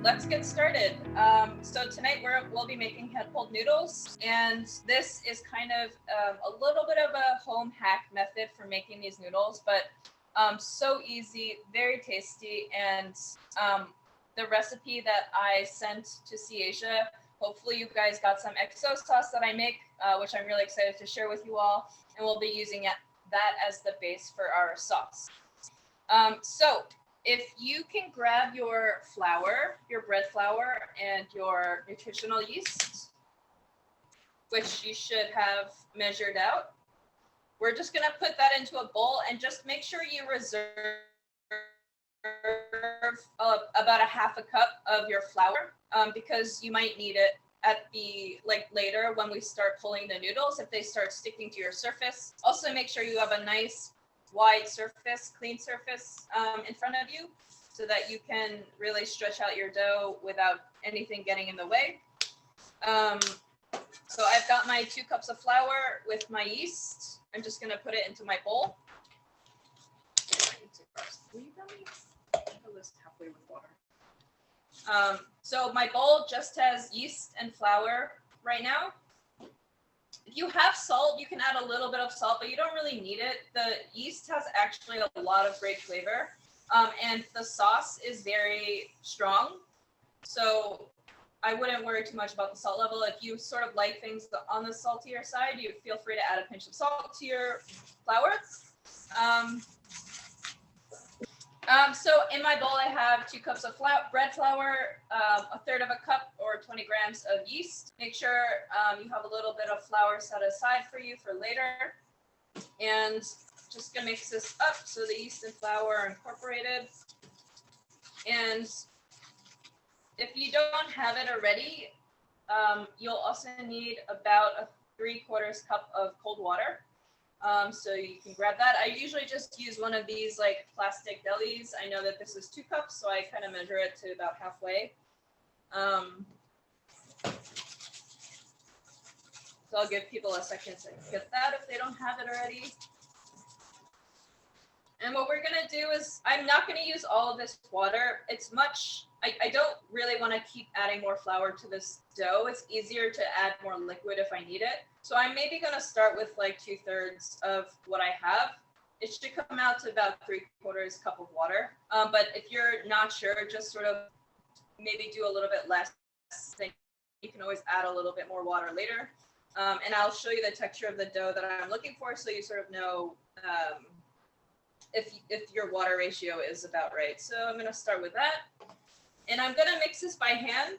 let's get started. So tonight we'll be making Hand-Pulled Noodles, and this is kind of a little bit of a home hack method for making these noodles, but so easy, very tasty, and the recipe that I sent to Asia. Hopefully you guys got some Exo Sauce that I make, which I'm really excited to share with you all, and we'll be using that as the base for our sauce. So if you can grab your flour, your bread flour, and your nutritional yeast, which you should have measured out, we're just going to put that into a bowl and just make sure you reserve about a half a cup of your flour, because you might need it at the later when we start pulling the noodles if they start sticking to your surface. Also make sure you have a nice wide surface, clean surface in front of you so that you can really stretch out your dough without anything getting in the way. So I've got my 2 cups of flour with my yeast. I'm just going to put it into my bowl. Will you grab me? Fill this halfway with water. So my bowl just has yeast and flour right now. If you have salt, you can add a little bit of salt, but you don't really need it. The yeast has actually a lot of great flavor, and the sauce is very strong. So I wouldn't worry too much about the salt level. If you sort of like things on the saltier side, you feel free to add a pinch of salt to your flour. So in my bowl, I have 2 cups of bread flour, a third of a cup or 20 grams of yeast. Make sure you have a little bit of flour set aside for you for later. And just gonna mix this up so the yeast and flour are incorporated. And if you don't have it already, you'll also need about a 3/4 cup of cold water. So you can grab that. I usually just use one of these plastic delis. I know that this is 2 cups, so I kind of measure it to about halfway. So I'll give people a second to get that if they don't have it already. And what we're gonna do is, I'm not gonna use all of this water. It's I don't really want to keep adding more flour to this dough. It's easier to add more liquid if I need it. So I'm maybe going to start with 2/3 of what I have. It should come out to about 3/4 cup of water. But if you're not sure, just sort of maybe do a little bit less. Then you can always add a little bit more water later. And I'll show you the texture of the dough that I'm looking for, so you sort of know if your water ratio is about right. So I'm going to start with that. And I'm going to mix this by hand.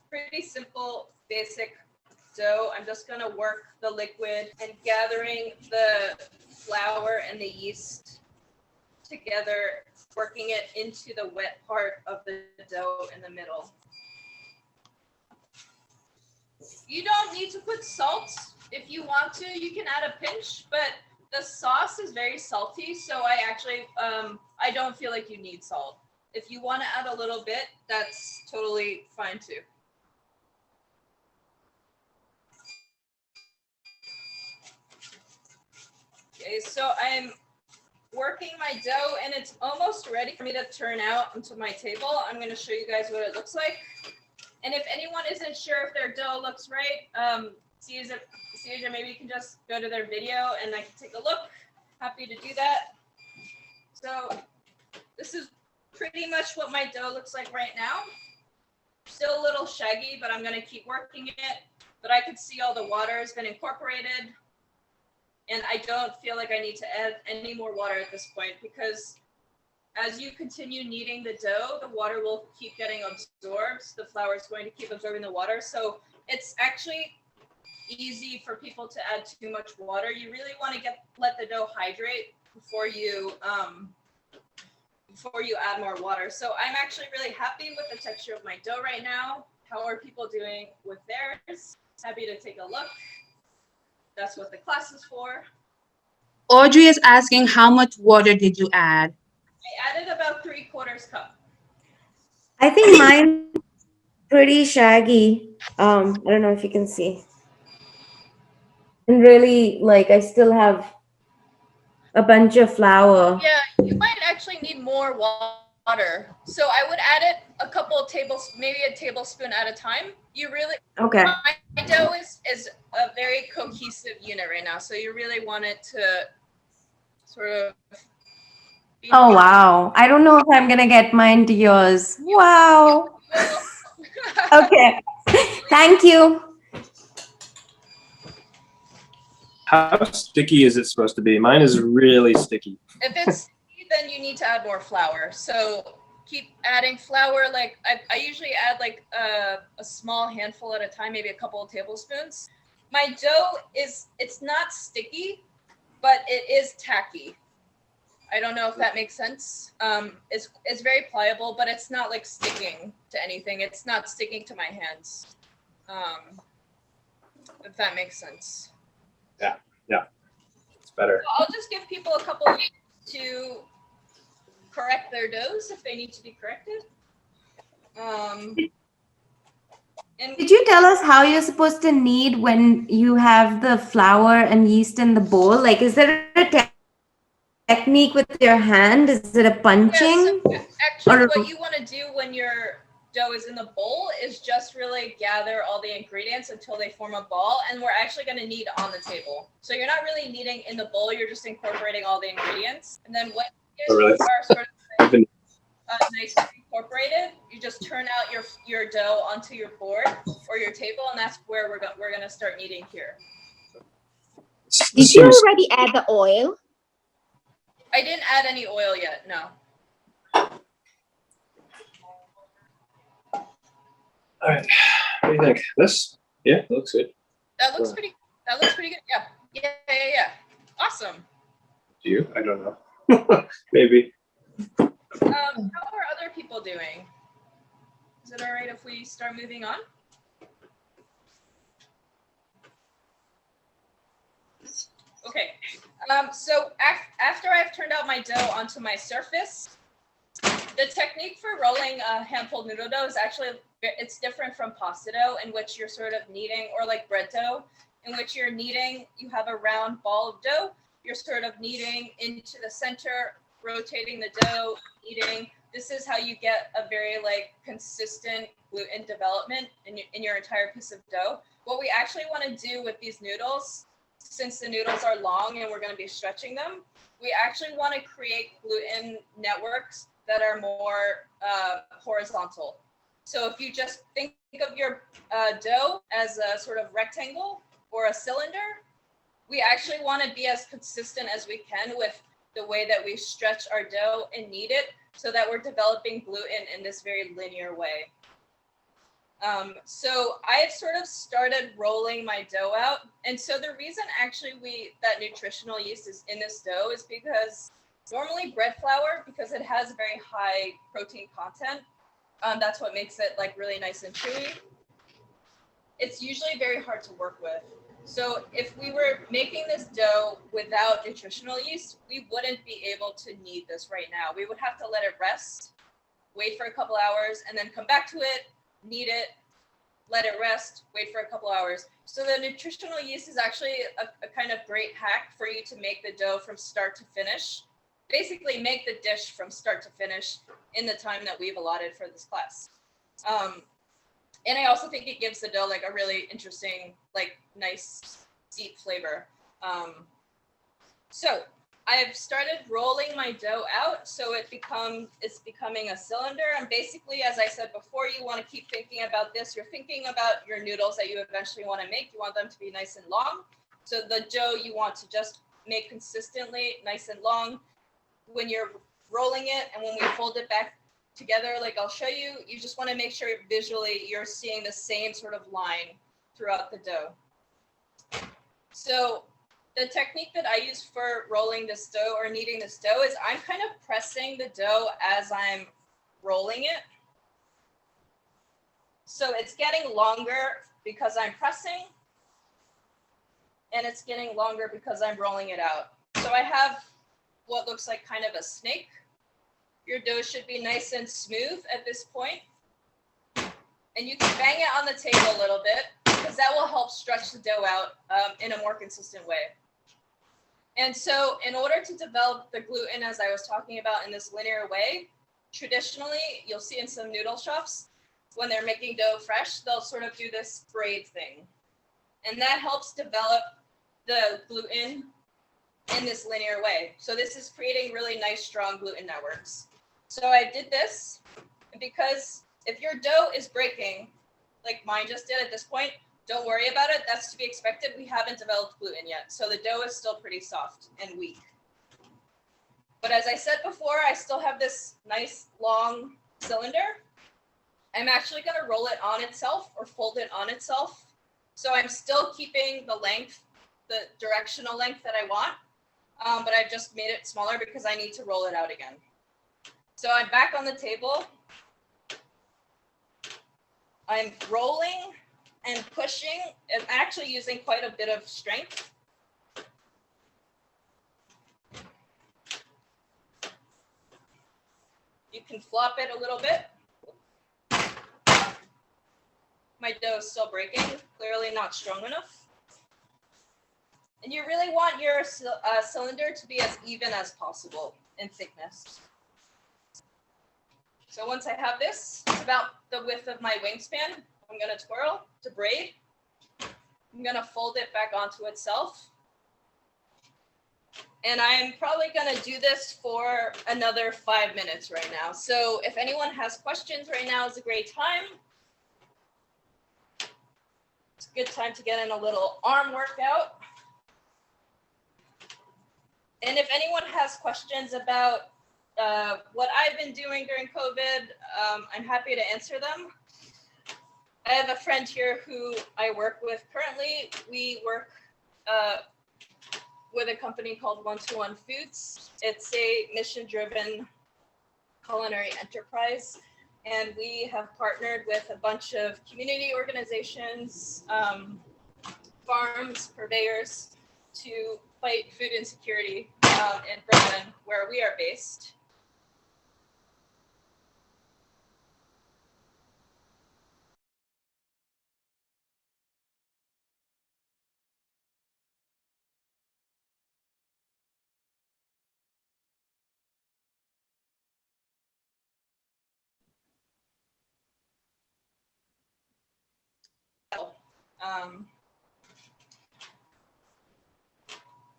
Pretty simple, basic dough. I'm just going to work the liquid and gathering the flour and the yeast together, working it into the wet part of the dough in the middle. You don't need to put salt. If you want to, you can add a pinch, but the sauce is very salty, so I actually, I don't feel like you need salt. If you want to add a little bit, that's totally fine too. Okay, so I'm working my dough and it's almost ready for me to turn out onto my table. I'm going to show you guys what it looks like. And if anyone isn't sure if their dough looks right, Caesar, maybe you can just go to their video and I can take a look. Happy to do that. So this is pretty much what my dough looks like right now. Still a little shaggy, but I'm going to keep working it. But I can see all the water has been incorporated. And I don't feel like I need to add any more water at this point, because as you continue kneading the dough, the water will keep getting absorbed. The flour is going to keep absorbing the water. So it's actually easy for people to add too much water. You really want to let the dough hydrate before you add more water. So I'm actually really happy with the texture of my dough right now. How are people doing with theirs? Happy to take a look. That's what the class is for. Audrey is asking, how much water did you add? I added about 3/4 cup. I think mine pretty shaggy. I don't know if you can see. And really, I still have a bunch of flour. Yeah, you might actually need more water water. So I would add it a couple of maybe a tablespoon at a time. You really, Okay. my dough is a very cohesive unit right now. So you really want it to sort of be Oh, wow. I don't know if I'm going to get mine to yours. Wow. Okay. Thank you. How sticky is it supposed to be? Mine is really sticky. If it's sticky, then you need to add more flour. So keep adding flour. Like I usually add like a small handful at a time, maybe a couple of tablespoons. My dough it's not sticky, but it is tacky. I don't know if that makes sense. It's very pliable, but it's not like sticking to anything. It's not sticking to my hands. If that makes sense. Yeah, it's better. So I'll just give people a couple of minutes to correct their doughs if they need to be corrected. And Did you tell us how you're supposed to knead when you have the flour and yeast in the bowl? Like, is there a technique with your hand? Is it a punching? yeah, so actually, Or what you want to do when your dough is in the bowl is just really gather all the ingredients until they form a ball, and we're actually going to knead on the table. So you're not really kneading in the bowl, you're just incorporating all the ingredients. And then when Oh, really? you are sort of Been- nicely incorporated, you just turn out your dough onto your board or your table, and that's where we're going to start kneading here. this Did you seems- already add the oil? I didn't add any oil yet, no. All right. What do you think? This? Yeah, it looks good. That looks pretty good. Yeah. Awesome. Do you? I don't know. Maybe. How are other people doing? Is it all right if we start moving on? Okay. So after I've turned out my dough onto my surface, the technique for rolling a hand-pulled noodle dough is actually, it's different from pasta dough, in which you're sort of kneading, or like bread dough, in which you're kneading, you have a round ball of dough, you're sort of kneading into the center, rotating the dough, kneading. This is how you get a very like consistent gluten development in your entire piece of dough. What we actually want to do with these noodles, since the noodles are long and we're going to be stretching them, we actually want to create gluten networks that are more horizontal. So if you just think of your dough as a sort of rectangle or a cylinder, we actually want to be as consistent as we can with the way that we stretch our dough and knead it, so that we're developing gluten in this very linear way. So I've sort of started rolling my dough out. And so the reason actually that nutritional yeast is in this dough is because normally bread flour, because it has a very high protein content, that's what makes it like really nice and chewy. It's usually very hard to work with. So if we were making this dough without nutritional yeast, we wouldn't be able to knead this right now. We would have to let it rest, wait for a couple hours, and then come back to it, knead it, let it rest, wait for a couple hours. So the nutritional yeast is actually a kind of great hack for you to make the dough from start to finish. Basically make the dish from start to finish in the time that we've allotted for this class. And I also think it gives the dough like a really interesting, like nice deep flavor. So I've started rolling my dough out, so it's becoming a cylinder. And basically, as I said before, you want to keep thinking about this. You're thinking about your noodles that you eventually want to make. You want them to be nice and long. So the dough you want to just make consistently nice and long. When you're rolling it and when we fold it back together, like I'll show you, you just want to make sure visually you're seeing the same sort of line throughout the dough. So the technique that I use for rolling this dough or kneading this dough is I'm kind of pressing the dough as I'm rolling it. So it's getting longer because I'm pressing, and it's getting longer because I'm rolling it out. So I have what looks like kind of a snake. Your dough should be nice and smooth at this point. And you can bang it on the table a little bit because that will help stretch the dough out in a more consistent way. And so in order to develop the gluten, as I was talking about in this linear way, traditionally, you'll see in some noodle shops, when they're making dough fresh, they'll sort of do this braid thing. And that helps develop the gluten in this linear way. So this is creating really nice, strong gluten networks. So I did this because if your dough is breaking, like mine just did at this point, don't worry about it. That's to be expected. We haven't developed gluten yet. So the dough is still pretty soft and weak. But as I said before, I still have this nice long cylinder. I'm actually going to roll it on itself or fold it on itself. So I'm still keeping the length, the directional length that I want, but I've just made it smaller because I need to roll it out again. So I'm back on the table. I'm rolling and pushing. I'm actually using quite a bit of strength. You can flop it a little bit. My dough is still breaking, clearly not strong enough. And you really want your cylinder to be as even as possible in thickness. So once I have this, it's about the width of my wingspan. I'm going to twirl to braid. I'm going to fold it back onto itself. And I'm probably going to do this for another 5 minutes right now. So if anyone has questions right now is a great time. It's a good time to get in a little arm workout. And if anyone has questions about what I've been doing during COVID, I'm happy to answer them. I have a friend here who I work with currently. We work with a company called 121 Foods. It's a mission-driven culinary enterprise. And we have partnered with a bunch of community organizations, farms, purveyors to fight food insecurity in Brooklyn, where we are based.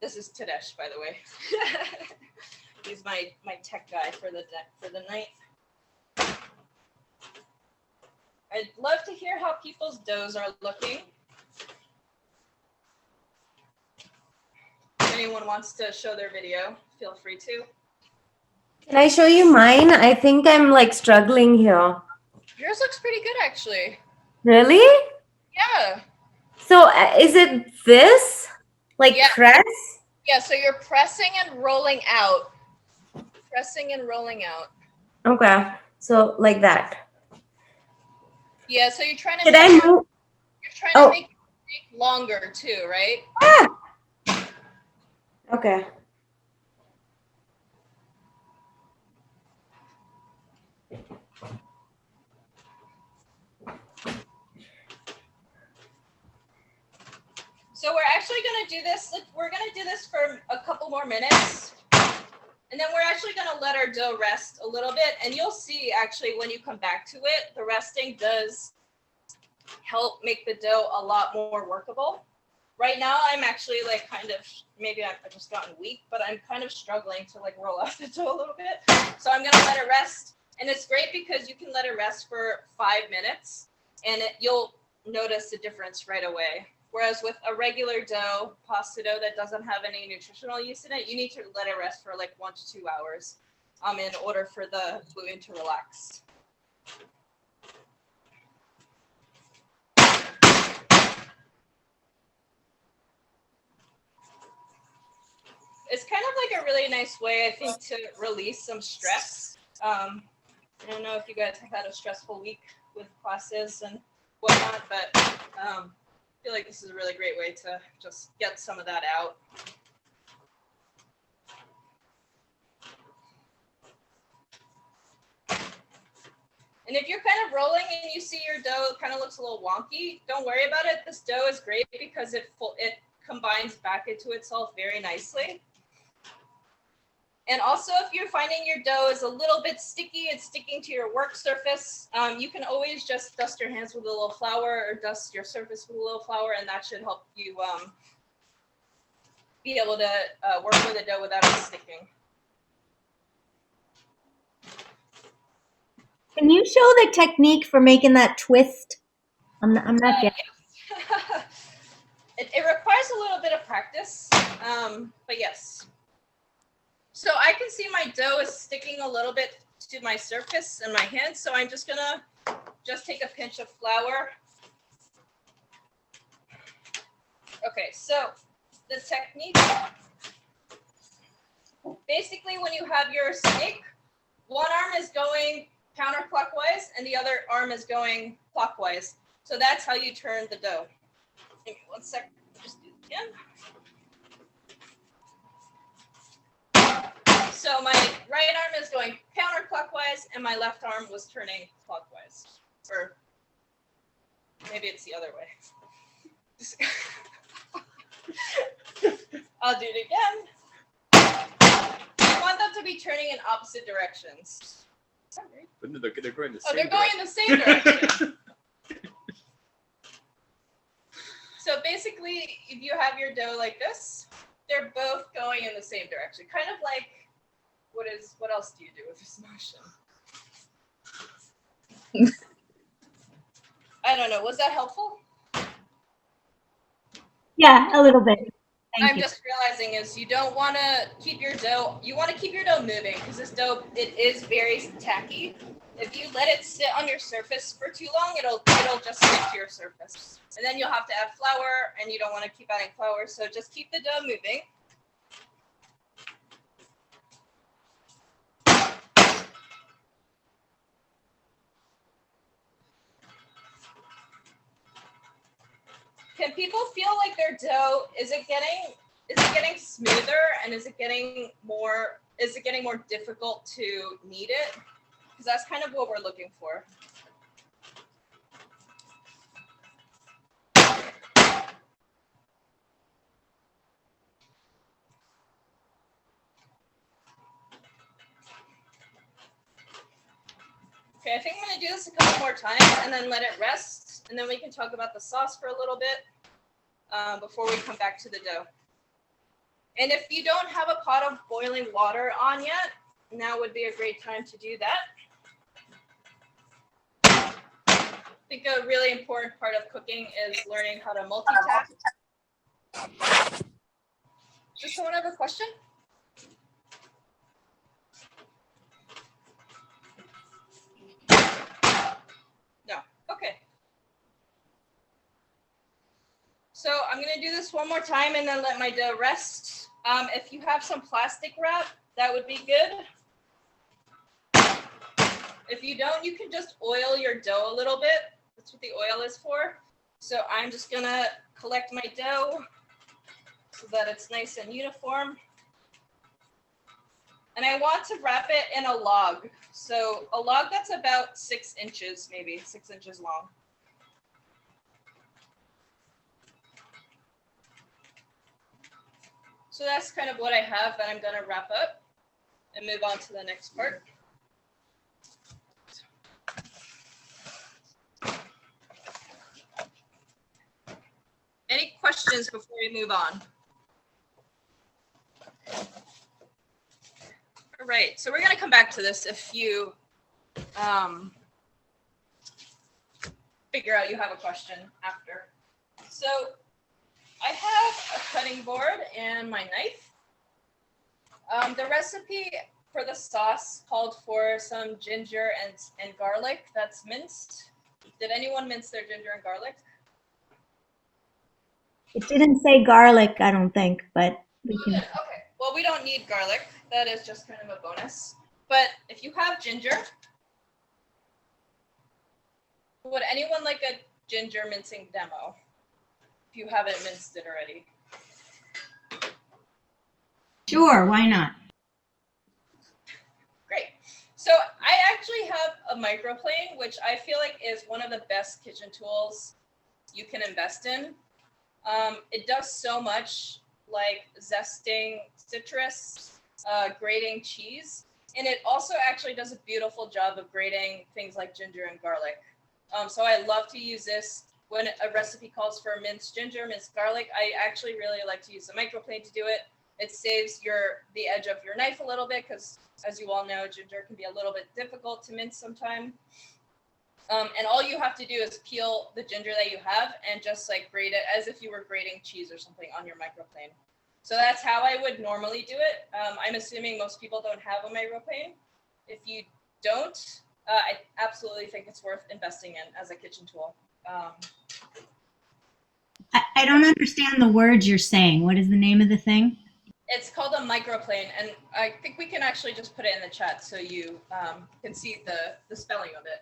This is Tadesh, by the way. He's my tech guy for the night. I'd love to hear how people's doughs are looking. If anyone wants to show their video, feel free to. Can I show you mine? I think I'm like struggling here. Yours looks pretty good, actually. Really? Yeah. So is it this? Like Yeah. press? Yeah, so you're pressing and rolling out. Pressing and rolling out. Okay. So like that. Yeah, so you're trying to Should make I it, move? you're trying Oh. to make it longer too, right? Ah! Okay. So we're actually going to do this. We're going to do this for a couple more minutes. And then we're actually going to let our dough rest a little bit. And you'll see actually when you come back to it, the resting does help make the dough a lot more workable. Right now, I'm actually like kind of, maybe I've just gotten weak, but I'm kind of struggling to like roll out the dough a little bit. So I'm going to let it rest. And it's great because you can let it rest for 5 minutes and you'll notice the difference right away. Whereas with a regular dough, pasta dough that doesn't have any nutritional use in it, you need to let it rest for like 1 to 2 hours in order for the gluten to relax. It's kind of like a really nice way, I think, to release some stress. I don't know if you guys have had a stressful week with classes and whatnot, but I feel like this is a really great way to just get some of that out. And if you're kind of rolling and you see your dough kind of looks a little wonky, don't worry about it. This dough is great because it combines back into itself very nicely. And also, if you're finding your dough is a little bit sticky, it's sticking to your work surface, you can always just dust your hands with a little flour or dust your surface with a little flour, and that should help you be able to work with the dough without it sticking. Can you show the technique for making that twist? I'm not getting. Yes. It requires a little bit of practice, but yes. So I can see my dough is sticking a little bit to my surface and my hands, so I'm just gonna take a pinch of flour. Okay, so the technique, basically when you have your snake, one arm is going counterclockwise and the other arm is going clockwise. So that's how you turn the dough. Give me 1 second, just do it again. So my right arm is going counterclockwise and my left arm was turning clockwise. Or maybe it's the other way. I'll do it again. You want them to be turning in opposite directions. But no, they're going the Oh, same they're going in the same direction. So basically, if you have your dough like this, they're both going in the same direction. Kind of like, what else do you do with this motion? I don't know. Was that helpful? Yeah, a little bit. Thank I'm you. just realizing is you don't want to keep your dough. You want to keep your dough moving because this dough, it is very tacky. If you let it sit on your surface for too long, it'll just stick to your surface. And then you'll have to add flour, and you don't want to keep adding flour. So just keep the dough moving. Can people feel like their dough, is it getting smoother, and is it getting more difficult to knead it? Because that's kind of what we're looking for. Okay, I think I'm gonna do this a couple more times and then let it rest, and then we can talk about the sauce for a little bit before we come back to the dough. And if you don't have a pot of boiling water on yet, now would be a great time to do that. I think a really important part of cooking is learning how to multitask. Does someone have a question? No. Okay. So I'm going to do this one more time and then let my dough rest. If you have some plastic wrap, that would be good. If you don't, you can just oil your dough a little bit. That's what the oil is for. So I'm just going to collect my dough so that it's nice and uniform. And I want to wrap it in a log. So a log that's about 6 inches, maybe 6 inches long. So that's kind of what I have that I'm going to wrap up and move on to the next part. Any questions before we move on? All right, so we're going to come back to this if you figure out you have a question after. So I have a cutting board and my knife. The recipe for the sauce called for some ginger and garlic that's minced. Did anyone mince their ginger and garlic? It didn't say garlic, I don't think, but we can. Okay, well, we don't need garlic. That is just kind of a bonus. But if you have ginger, would anyone like a ginger mincing demo? If you haven't minced it already. Sure, why not? Great. So I actually have a microplane, which I feel like is one of the best kitchen tools you can invest in. It does so much, like zesting citrus grating cheese. And it also actually does a beautiful job of grating things like ginger and garlic. So I love to use this when a recipe calls for minced ginger, minced garlic. I actually really like to use the microplane to do it. It saves the edge of your knife a little bit because, as you all know, ginger can be a little bit difficult to mince sometimes. And all you have to do is peel the ginger that you have and just like grate it as if you were grating cheese or something on your microplane. So that's how I would normally do it. I'm assuming most people don't have a microplane. If you don't, I absolutely think it's worth investing in as a kitchen tool. I don't understand the words you're saying. What is the name of the thing? It's called a microplane, and I think we can actually just put it in the chat so you can see the spelling of it.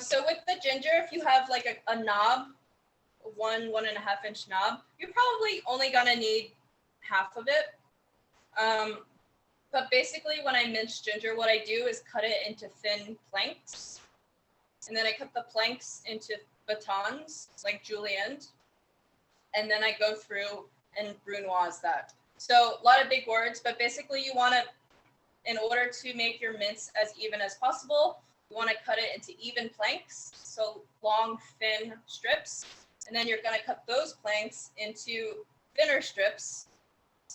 So with the ginger, if you have like a knob, 1.5 inch knob, you're probably only gonna need half of it. But basically when I mince ginger, what I do is cut it into thin planks. And then I cut the planks into batons, like julienne. And then I go through and brunoise that. So a lot of big words, but basically you want to, in order to make your mince as even as possible, you want to cut it into even planks, so long, thin strips. And then you're going to cut those planks into thinner strips.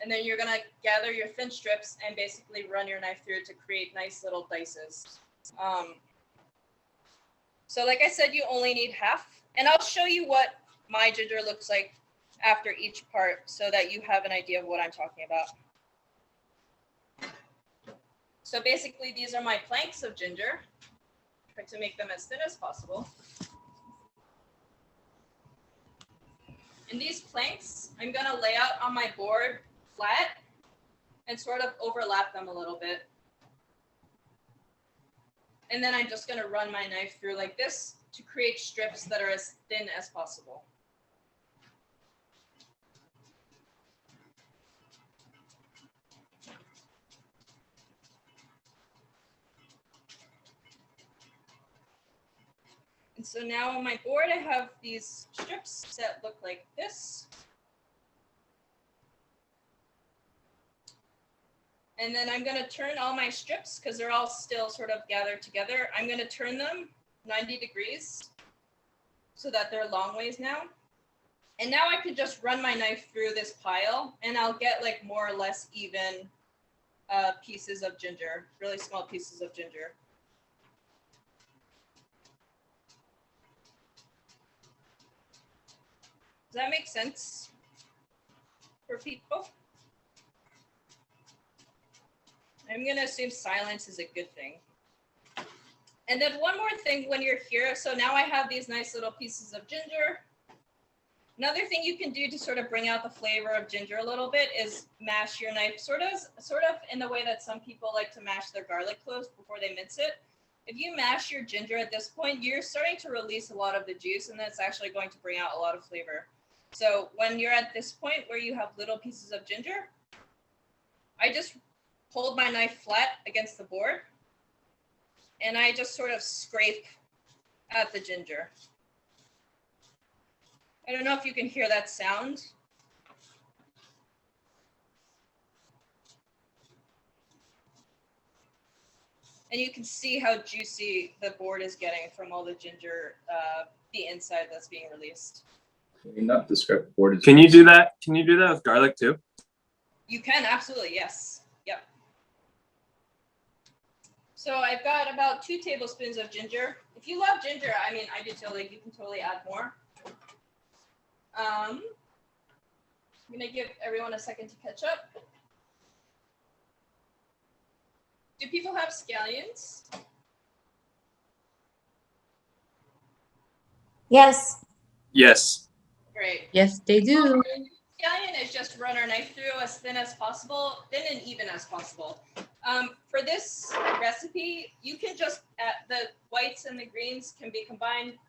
And then you're going to gather your thin strips and basically run your knife through to create nice little dices. So like I said, you only need half. And I'll show you what my ginger looks like after each part so that you have an idea of what I'm talking about. So basically, these are my planks of ginger. Try to make them as thin as possible. And these planks, I'm going to lay out on my board flat and sort of overlap them a little bit. And then I'm just going to run my knife through like this to create strips that are as thin as possible. And so now on my board, I have these strips that look like this. And then I'm going to turn all my strips because they're all still sort of gathered together. I'm going to turn them 90 degrees so that they're long ways now. And now I could just run my knife through this pile and I'll get like more or less even pieces of ginger, really small pieces of ginger. Does that make sense for people? I'm going to assume silence is a good thing. And then one more thing when you're here. So now I have these nice little pieces of ginger. Another thing you can do to sort of bring out the flavor of ginger a little bit is mash your knife sort of in the way that some people like to mash their garlic cloves before they mince it. If you mash your ginger at this point, you're starting to release a lot of the juice, and that's actually going to bring out a lot of flavor. So when you're at this point where you have little pieces of ginger, I just hold my knife flat against the board and I just sort of scrape at the ginger. I don't know if you can hear that sound. And you can see how juicy the board is getting from all the ginger, the inside that's being released. Not the script board. Can you do that? Can you do that with garlic too? You can, absolutely, yes. Yep. So I've got about 2 tablespoons of ginger. If you love ginger, I mean, I do too, like you can totally add more. I'm gonna give everyone a second to catch up. Do people have scallions? Yes. Yes. Great. Yes, they do. Scallion is just run our knife through as thin as possible, thin and even as possible. For this recipe, you can just the whites and the greens can be combined.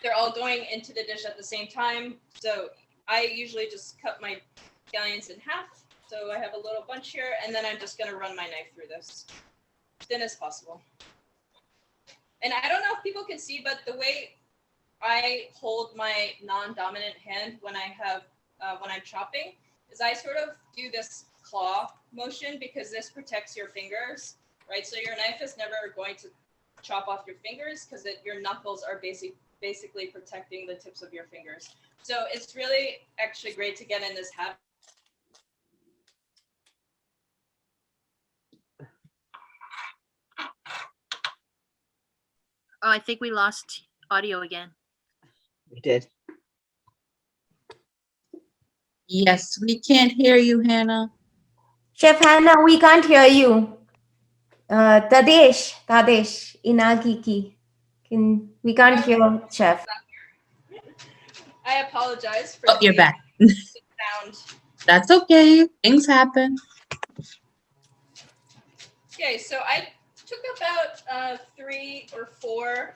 They're all going into the dish at the same time. So I usually just cut my scallions in half. So I have a little bunch here, and then I'm just going to run my knife through this as thin as possible. And I don't know if people can see, but the way I hold my non-dominant hand when I have when I'm chopping is I sort of do this claw motion because this protects your fingers, right? So your knife is never going to chop off your fingers because your knuckles are basically protecting the tips of your fingers. So it's really actually great to get in this habit. Oh, I think we lost audio again. We did. Yes, we can't hear you, Hannah. Chef Hannah, we can't hear you. Tadesh, Inagiki. We can't hear Chef. I apologize for Oh, you're back. the sound. That's okay. Things happen. Okay, so I took about 3 or 4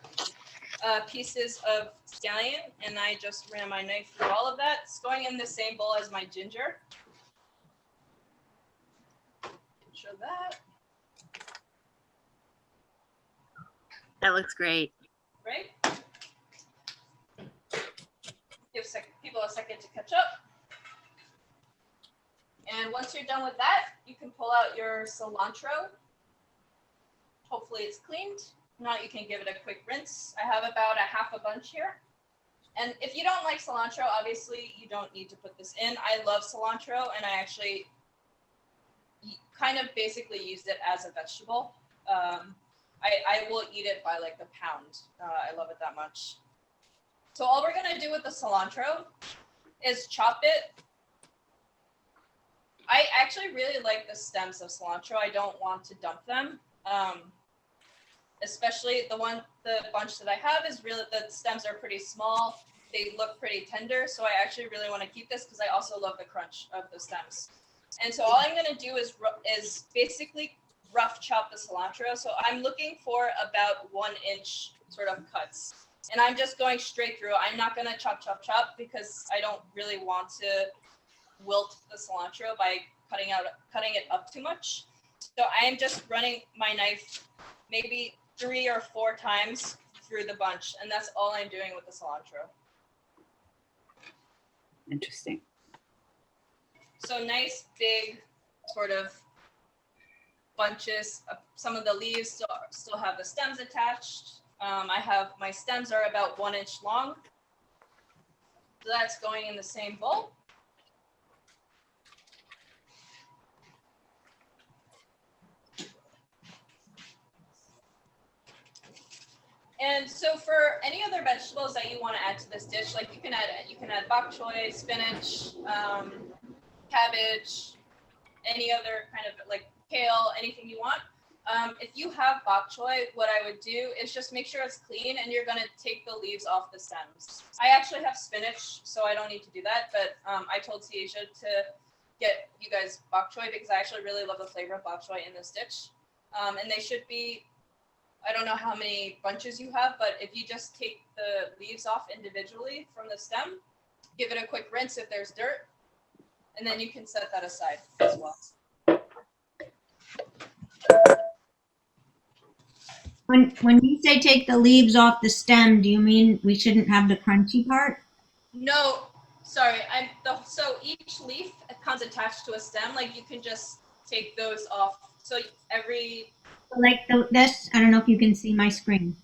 pieces of scallion, and I just ran my knife through all of that. It's going in the same bowl as my ginger. Show that. That looks great. Right? Give people a second to catch up. And once you're done with that, you can pull out your cilantro. Hopefully it's cleaned. If not, you can give it a quick rinse. I have about a half a bunch here. And if you don't like cilantro, obviously you don't need to put this in. I love cilantro, and I actually kind of basically used it as a vegetable. I will eat it by like the pound. I love it that much. So all we're gonna do with the cilantro is chop it. I actually really like the stems of cilantro. I don't want to dump them. Especially the bunch that I have is really, the stems are pretty small. They look pretty tender. So I actually really want to keep this because I also love the crunch of the stems. And so all I'm going to do is basically rough chop the cilantro. So I'm looking for about 1-inch sort of cuts. And I'm just going straight through. I'm not going to chop because I don't really want to wilt the cilantro by cutting it up too much. So I am just running my knife maybe 3 or 4 times through the bunch, and that's all I'm doing with the cilantro. Interesting. So nice big sort of bunches. Some of the leaves still have the stems attached. I have my stems are about 1 inch long. So that's going in the same bowl. And so for any other vegetables that you want to add to this dish, like you can add bok choy, spinach, cabbage, any other kind of like kale, anything you want. If you have bok choy, what I would do is just make sure it's clean, and you're going to take the leaves off the stems. I actually have spinach, so I don't need to do that, but I told Ciacia to get you guys bok choy because I actually really love the flavor of bok choy in this dish. And they should be, I don't know how many bunches you have, but if you just take the leaves off individually from the stem, give it a quick rinse if there's dirt, and then you can set that aside as well. When you say take the leaves off the stem, do you mean we shouldn't have the crunchy part? No, sorry. So each leaf comes attached to a stem. Like you can just take those off. So Like this, I don't know if you can see my screen.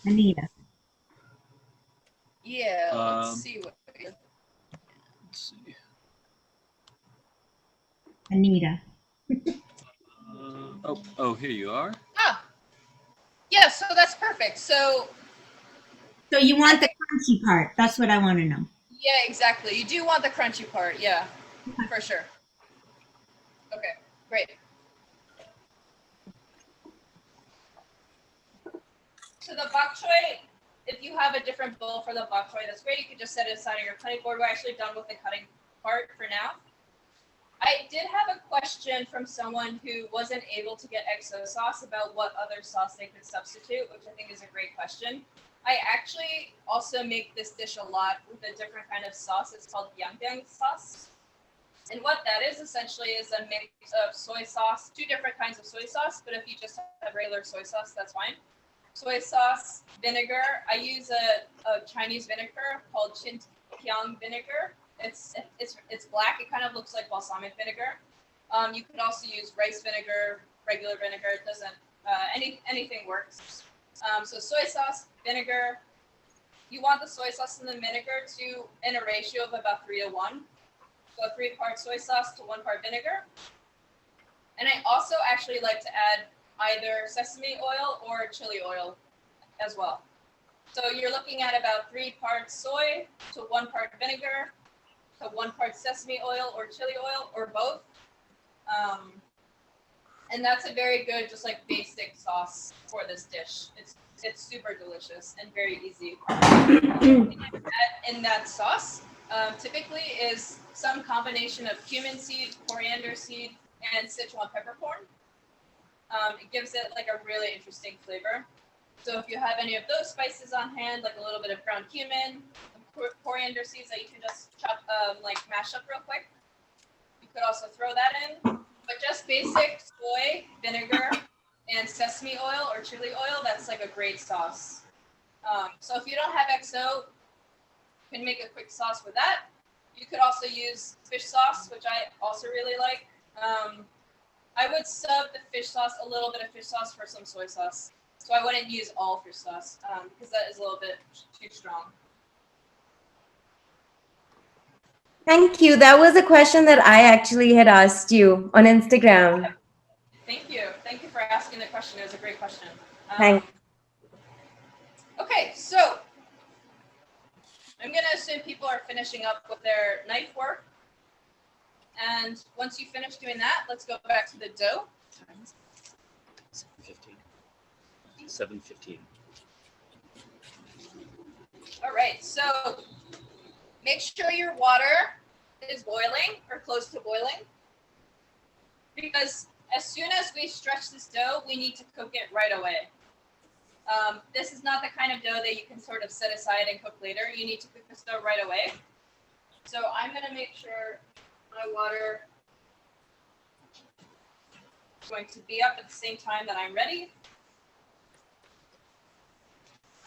Anita. Yeah, let's see what. Let's see. Anita. Oh, here you are. Yeah, so that's perfect. So you want the crunchy part? That's what I want to know. yeah, exactly. You do want the crunchy part. Yeah, for sure. Okay, great. So the bok choy, if you have a different bowl for the bok choy, that's great. You can just set it aside on your cutting board. We're actually done with the cutting part for now. I did have a question from someone who wasn't able to get Exo Sauce about what other sauce they could substitute, which I think is a great question. I actually also make this dish a lot with a different kind of sauce. It's called Yangyang sauce. And what that is essentially is a mix of soy sauce, 2 different kinds of soy sauce, but if you just have regular soy sauce, that's fine. Soy sauce, vinegar. I use a Chinese vinegar called Kyang vinegar. It's black. It kind of looks like balsamic vinegar. You could also use rice vinegar, regular vinegar. It doesn't anything works. So soy sauce, vinegar. You want the soy sauce and the vinegar to in a ratio of about 3 to 1. So 3 parts soy sauce to 1 part vinegar. And I also actually like to add either sesame oil or chili oil as well. So you're looking at about 3 parts soy to 1 part vinegar to 1 part sesame oil or chili oil or both. And that's a very good, just like basic sauce for this dish. It's super delicious and very easy. In that sauce, typically is some combination of cumin seed, coriander seed, and Sichuan peppercorn. It gives it like a really interesting flavor. So if you have any of those spices on hand, like a little bit of ground cumin, coriander seeds that you can just chop, like mash up real quick, you could also throw that in. But just basic soy, vinegar, and sesame oil or chili oil, that's like a great sauce. So if you don't have XO, you can make a quick sauce with that. You could also use fish sauce, which I also really like. I would sub the fish sauce, a little bit of fish sauce for some soy sauce. So I wouldn't use all fish sauce because that is a little bit too strong. Thank you. That was a question that I actually had asked you on Instagram. Thank you. Thank you for asking the question. It was a great question. Thanks. Okay, so I'm going to assume people are finishing up with their knife work. And once you finish doing that, let's go back to the dough. 7:15. 7:15. All right, so make sure your water is boiling or close to boiling, because as soon as we stretch this dough, we need to cook it right away. This is not the kind of dough that you can sort of set aside and cook later. You need to cook this dough right away. So I'm going to make sure my water is going to be up at the same time that I'm ready.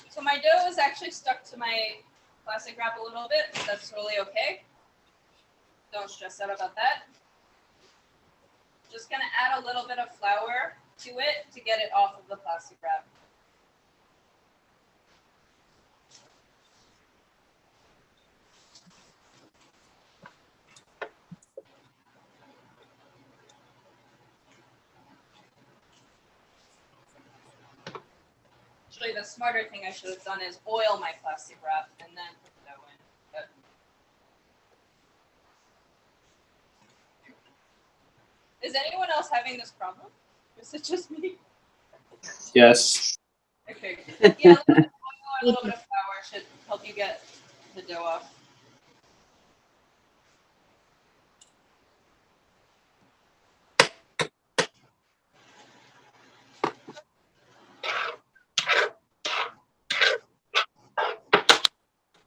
So my dough is actually stuck to my plastic wrap a little bit. That's totally okay. Don't stress out about that. Just going to add a little bit of flour to it to get it off of the plastic wrap. Actually, the smarter thing I should have done is oil my plastic wrap and then put the dough in. But is anyone else having this problem? Is it just me? Yes. Okay. Yeah, a little bit of flour should help you get the dough off.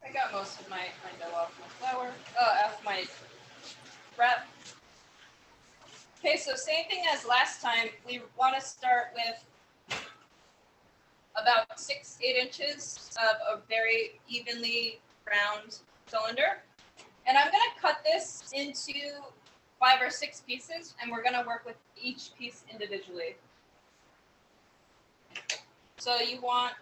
I got most of my dough off my flour, off my wrap. Okay, so same thing as last time. We want to start with about 6-8 inches of a very evenly round cylinder. And I'm going to cut this into 5 or 6 pieces, and we're going to work with each piece individually. So you want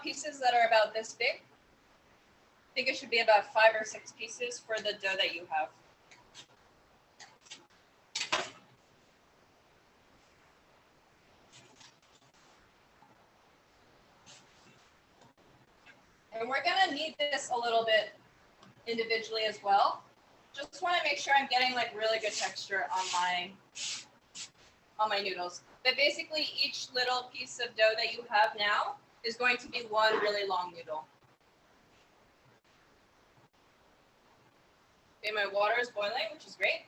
pieces that are about this big. I think it should be about 5 or 6 pieces for the dough that you have. And we're gonna knead this a little bit individually as well. Just want to make sure I'm getting like really good texture on my noodles. But basically each little piece of dough that you have now is going to be one really long noodle. Okay, my water is boiling, which is great.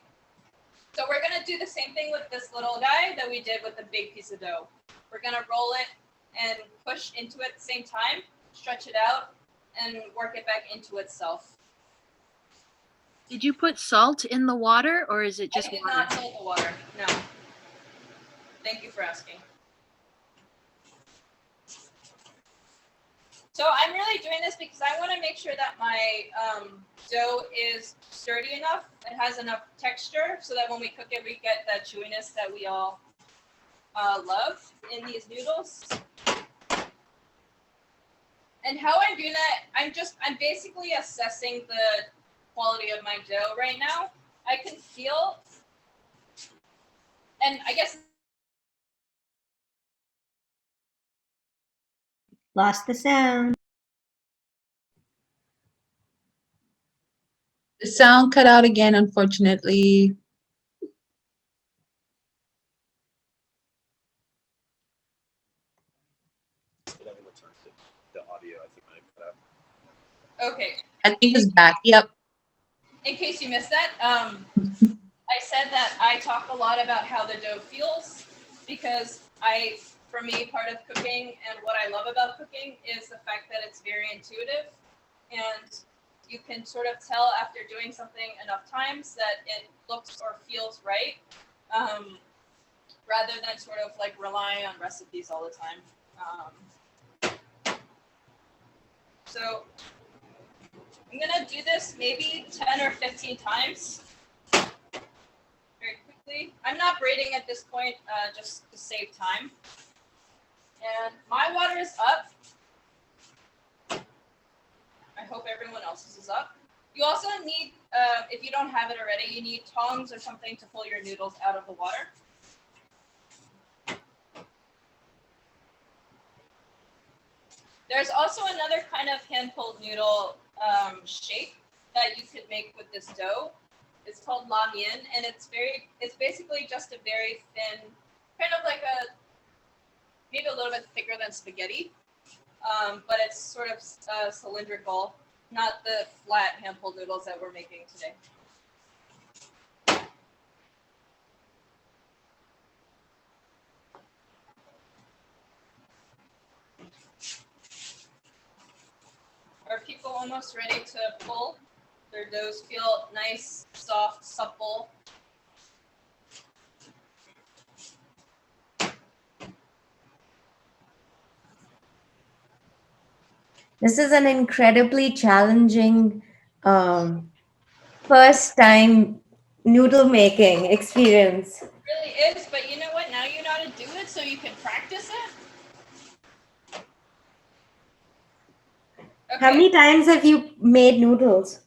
So we're gonna do the same thing with this little guy that we did with the big piece of dough. We're gonna roll it and push into it at the same time, stretch it out, and work it back into itself. Did you put salt in the water or is it just I did water? not salt the water, no. Thank you for asking. So I'm really doing this because I want to make sure that my dough is sturdy enough. It has enough texture so that when we cook it, we get that chewiness that we all love in these noodles. And how I'm doing that, I'm basically assessing the quality of my dough right now. I can feel, and I guess Lost the sound. The sound cut out again, unfortunately. The audio, I think, might cut out. okay. I think it's back. Yep. In case you missed that, I said that I talk a lot about how the dough feels because for me, part of cooking and what I love about cooking is the fact that it's very intuitive and you can sort of tell after doing something enough times that it looks or feels right, rather than sort of like relying on recipes all the time. So I'm gonna do this maybe 10 or 15 times very quickly. I'm not braiding at this point, just to save time. And my water is up. I hope everyone else's is up. You also need, if you don't have it already, you need tongs or something to pull your noodles out of the water. There's also another kind of hand-pulled noodle shape that you could make with this dough. It's called lamian, and it's basically just a very thin, kind of like maybe a little bit thicker than spaghetti, but it's sort of cylindrical, not the flat hand-pulled noodles that we're making today. Are people almost ready to pull? Their doughs feel nice, soft, supple. This is an incredibly challenging first time noodle making experience. It really is, but you know what? Now you know how to do it, so you can practice it. Okay. How many times have you made noodles?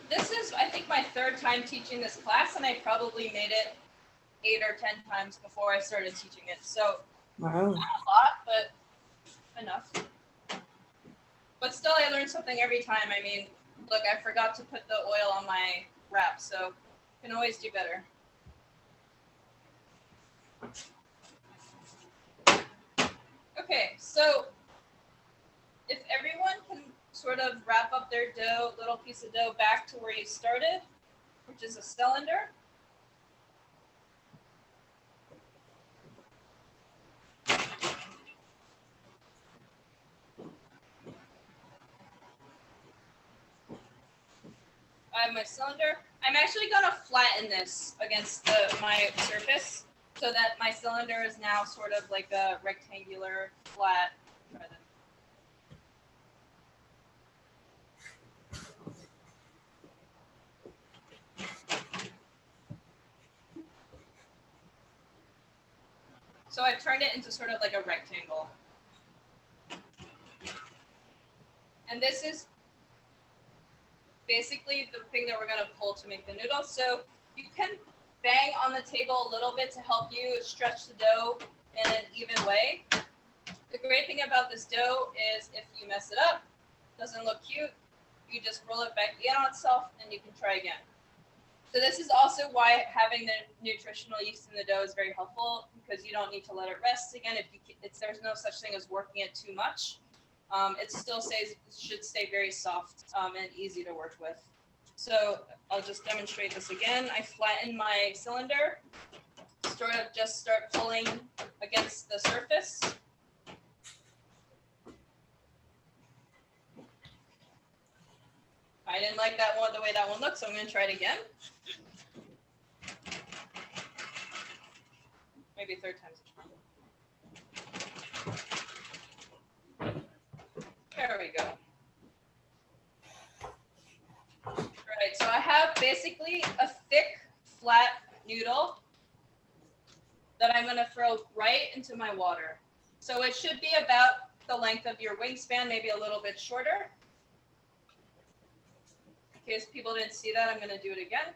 This is, I think, my third time teaching this class, and I probably made it 8 or 10 times before I started teaching it. So Wow. not a lot, but enough. But still, I learn something every time. I mean, look, I forgot to put the oil on my wrap, so can always do better. Okay, so if everyone can sort of wrap up their dough, little piece of dough back to where you started, which is a cylinder. I have my cylinder. I'm actually gonna flatten this against my surface so that my cylinder is now sort of like a rectangular flat. So I've turned it into sort of like a rectangle. And this is basically the thing that we're gonna pull to make the noodles. So you can bang on the table a little bit to help you stretch the dough in an even way. The great thing about this dough is if you mess it up, doesn't look cute, you just roll it back in on itself and you can try again. So this is also why having the nutritional yeast in the dough is very helpful, because you don't need to let it rest again. There's no such thing as working it too much. It still should stay very soft and easy to work with. So I'll just demonstrate this again. I flatten my cylinder, sort of just start pulling against the surface. I didn't like that one, the way that one looked, so I'm going to try it again. Maybe third time's a charm. we go. All right, so I have basically a thick, flat noodle that I'm gonna throw right into my water. So it should be about the length of your wingspan, maybe a little bit shorter. In case people didn't see that, I'm gonna do it again.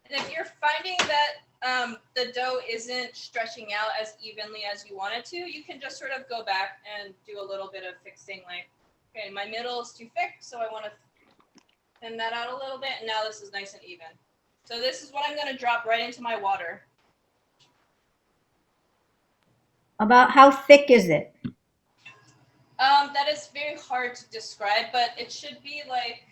And if you're finding that the dough isn't stretching out as evenly as you want it to, you can just sort of go back and do a little bit of fixing. Like, okay, my middle is too thick, so I want to thin that out a little bit. And now this is nice and even. So this is what I'm going to drop right into my water. About how thick is it? That is very hard to describe, but it should be like,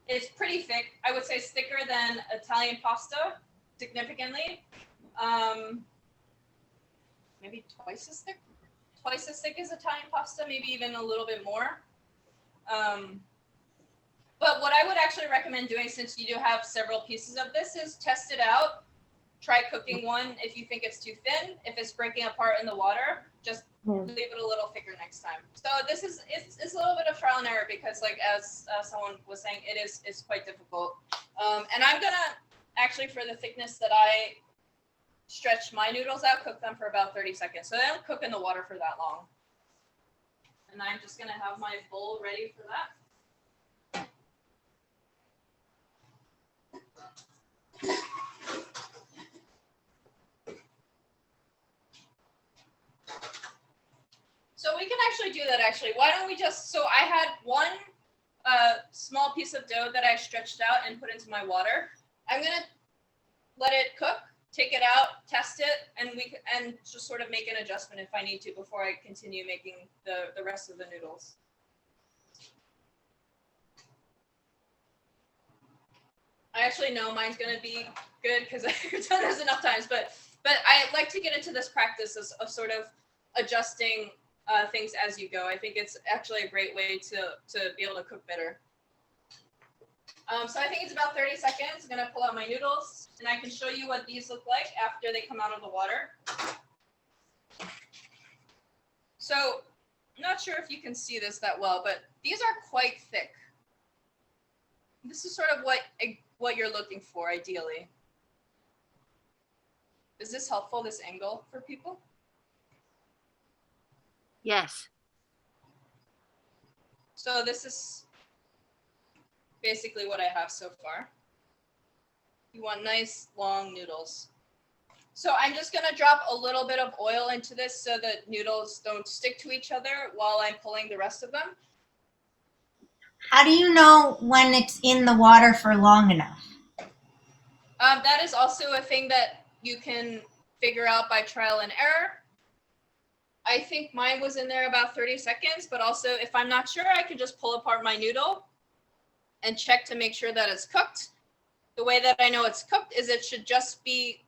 it's pretty thick. I would say it's thicker than Italian pasta, significantly. Maybe twice as thick. Twice as thick as Italian pasta, maybe even a little bit more. But what I would actually recommend doing, since you do have several pieces of this, is test it out. Try cooking one if you think it's too thin. If it's breaking apart in the water, just leave it a little thicker next time. So this is it's a little bit of trial and error because, like as someone was saying, it's quite difficult. And I'm gonna actually, for the thickness that I stretch my noodles out, cook them for about 30 seconds. So they don't cook in the water for that long. And I'm just gonna have my bowl ready for that. So we can actually do that actually. Why don't we just, so I had one small piece of dough that I stretched out and put into my water. I'm gonna let it cook, take it out, test it, and just sort of make an adjustment if I need to before I continue making the rest of the noodles. I actually know mine's gonna be good because I've done this enough times, but I like to get into this practice of sort of adjusting things as you go. I think it's actually a great way to be able to cook better. So I think it's about 30 seconds. I'm gonna pull out my noodles and I can show you what these look like after they come out of the water. So I'm not sure if you can see this that well, but these are quite thick. This is sort of what you're looking for ideally. Is this helpful, this angle for people? Yes. So this is basically what I have so far. You want nice long noodles. So I'm just gonna drop a little bit of oil into this so that noodles don't stick to each other while I'm pulling the rest of them. How do you know when it's in the water for long enough? That is also a thing that you can figure out by trial and error. I think mine was in there about 30 seconds, but also if I'm not sure, I can just pull apart my noodle and check to make sure that it's cooked. The way that I know it's cooked is it should just be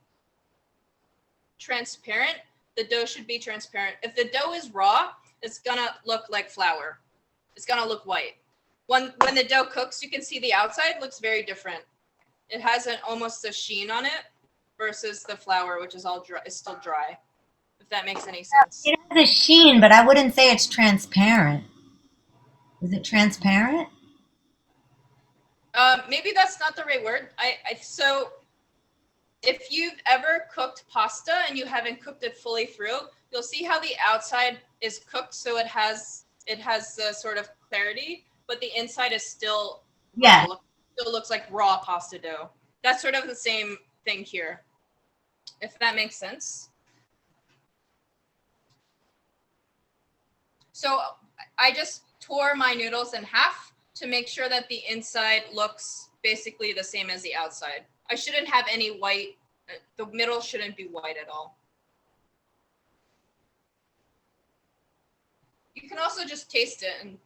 transparent. The dough should be transparent. If the dough is raw, it's gonna look like flour. It's gonna look white. When the dough cooks, you can see the outside looks very different. It has almost a sheen on it versus the flour, which is all dry, is still dry. If that makes any sense. It has a sheen, but I wouldn't say it's transparent. Is it transparent? Maybe that's not the right word. So if you've ever cooked pasta and you haven't cooked it fully through, you'll see how the outside is cooked, so it has the sort of clarity, but the inside is still raw. Still looks like raw pasta dough. That's sort of the same thing here, if that makes sense. So I just tore my noodles in half to make sure that the inside looks basically the same as the outside. I shouldn't have any white, the middle shouldn't be white at all. You can also just taste it and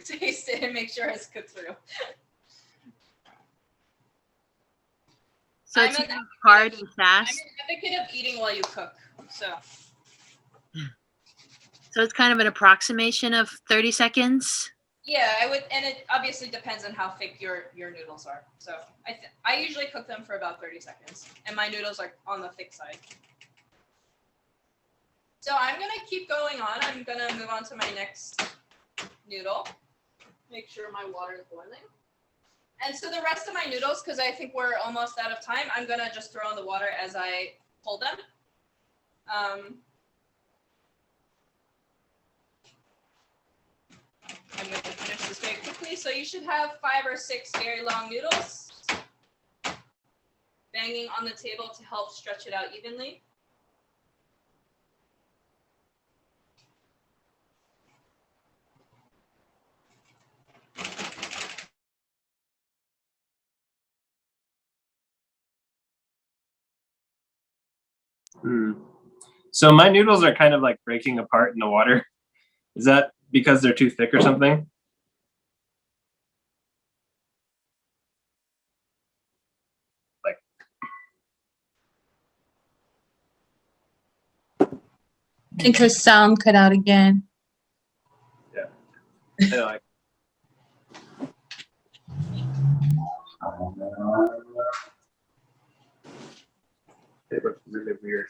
taste it and make sure it's cooked through. So it's hard and fast. I'm an advocate of eating while you cook. So it's kind of an approximation of 30 seconds. Yeah, I would, and it obviously depends on how thick your noodles are. So I usually cook them for about 30 seconds, and my noodles are on the thick side. So I'm gonna keep going on. I'm gonna move on to my next noodle. Make sure my water is boiling. And so the rest of my noodles, because I think we're almost out of time, I'm gonna just throw in the water as I pull them. I'm going to finish this very quickly. So you should have 5 or 6 very long noodles banging on the table to help stretch it out evenly. So my noodles are kind of like breaking apart in the water. Is that because they're too thick or something? Like, I think her sound cut out again. yeah. I know, they look really weird.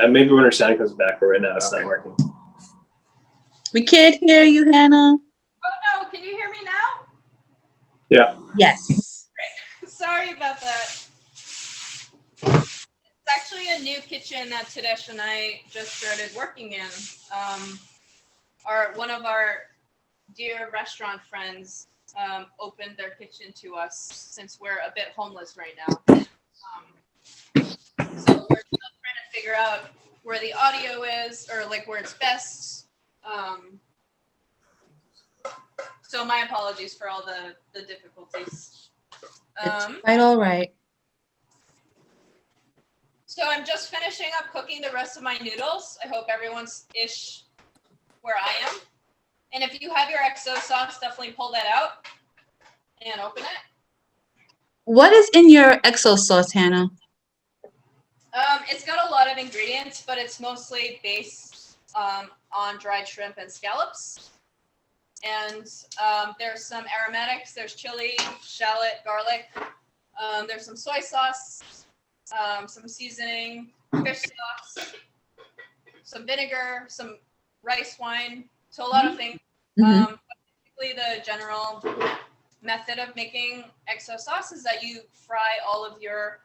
Maybe when her sound comes back, but right now it's not working. We can't hear you, Hannah. Oh no, can you hear me now? Yeah. Yes. Sorry about that. It's actually a new kitchen that Tidesh and I just started working in. One of our dear restaurant friends opened their kitchen to us since we're a bit homeless right now. So we're still trying to figure out where the audio is, or like where it's best. So my apologies for all the difficulties. It's quite all right. So I'm just finishing up cooking the rest of my noodles. I hope everyone's ish where I am. And if you have your Exo sauce, definitely pull that out and open it. What is in your Exo sauce, Hannah? It's got a lot of ingredients, but it's mostly based on dried shrimp and scallops. And there's some aromatics. There's chili, shallot, garlic. There's some soy sauce, some seasoning, fish sauce, some vinegar, some rice wine. So a lot of things. Mm-hmm. Basically, the general method of making Exo sauce is that you fry all of your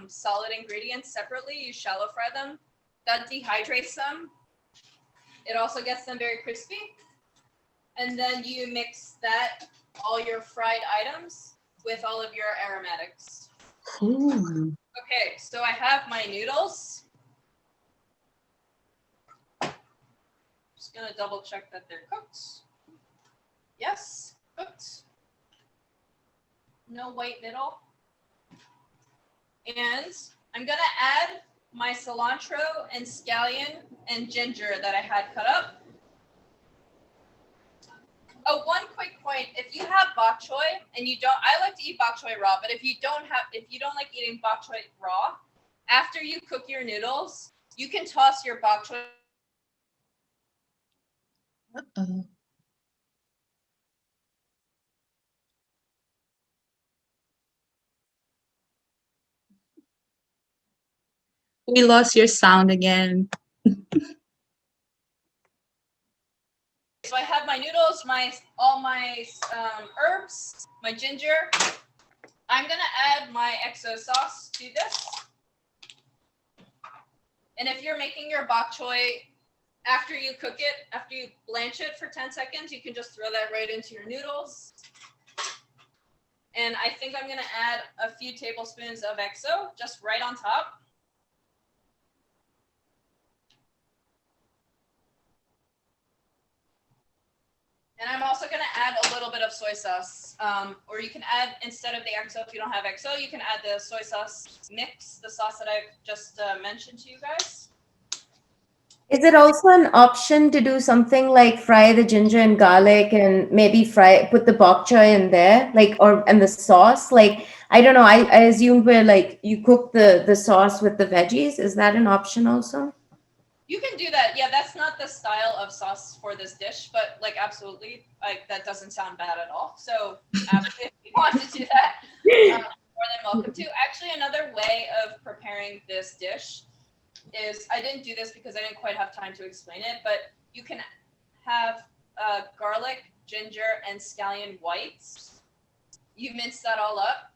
solid ingredients separately. You shallow fry them. That dehydrates them. It also gets them very crispy. And then you mix all your fried items with all of your aromatics. Ooh. Okay, so I have my noodles. Just gonna double check that they're cooked. Yes, cooked. No white middle. And I'm gonna add my cilantro and scallion and ginger that I had cut up. Oh, one quick point. If you have bok choy and you don't, I like to eat bok choy raw, but if you don't like eating bok choy raw, after you cook your noodles, you can toss your bok choy. Uh-oh. We lost your sound again. So I have my noodles, all my herbs, my ginger. I'm gonna add my Exo sauce to this. And if you're making your bok choy after you cook it, after you blanch it for 10 seconds, you can just throw that right into your noodles. And I think I'm gonna add a few tablespoons of Exo just right on top. And I'm also going to add a little bit of soy sauce, or you can add, instead of the Exo, if you don't have Exo, you can add the soy sauce mix, the sauce that I've just mentioned to you guys. Is it also an option to do something like fry the ginger and garlic and maybe put the bok choy in there, and the sauce? Like, I don't know, I assume where like you cook the sauce with the veggies. Is that an option also? You can do that. Yeah, that's not the style of sauce for this dish, but like absolutely, like that doesn't sound bad at all. So absolutely, if you want to do that, more than welcome to. Actually, another way of preparing this dish is, I didn't do this because I didn't quite have time to explain it, but you can have garlic, ginger, and scallion whites. You mince that all up,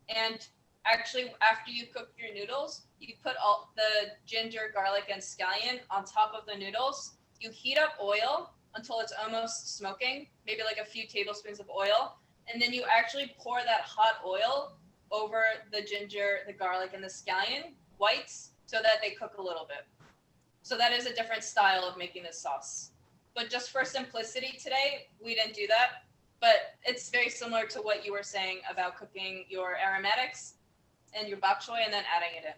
and actually, after you cook your noodles, you put all the ginger, garlic, and scallion on top of the noodles. You heat up oil until it's almost smoking, maybe like a few tablespoons of oil. And then you actually pour that hot oil over the ginger, the garlic, and the scallion whites so that they cook a little bit. So that is a different style of making this sauce. But just for simplicity today, we didn't do that. But it's very similar to what you were saying about cooking your aromatics and your bok choy and then adding it in.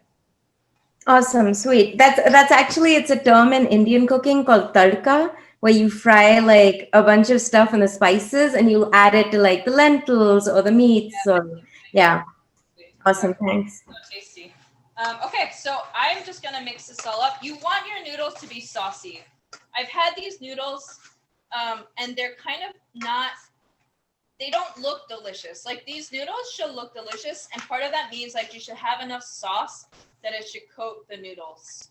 Awesome, sweet. That's actually, it's a term in Indian cooking called tadka, where you fry like a bunch of stuff and the spices, and you add it to like the lentils or the meats. Or yeah, awesome. Thanks. So tasty. Okay, so I'm just gonna mix this all up. You want your noodles to be saucy. I've had these noodles, and they're kind of not. They don't look delicious. Like these noodles should look delicious, and part of that means like you should have enough sauce that it should coat the noodles.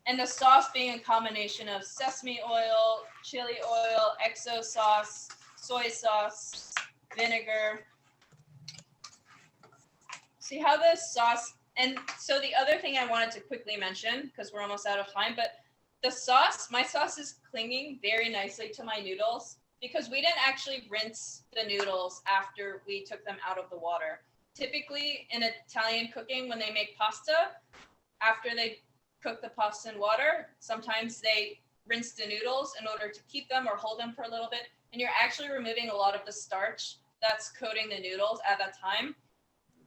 And the sauce being a combination of sesame oil, chili oil, exo sauce, soy sauce, vinegar. See how this sauce, and so the other thing I wanted to quickly mention, because we're almost out of time, but the sauce, my sauce is clinging very nicely to my noodles because we didn't actually rinse the noodles after we took them out of the water. Typically in Italian cooking, when they make pasta, after they cook the pasta in water, sometimes they rinse the noodles in order to keep them or hold them for a little bit. And you're actually removing a lot of the starch that's coating the noodles at that time.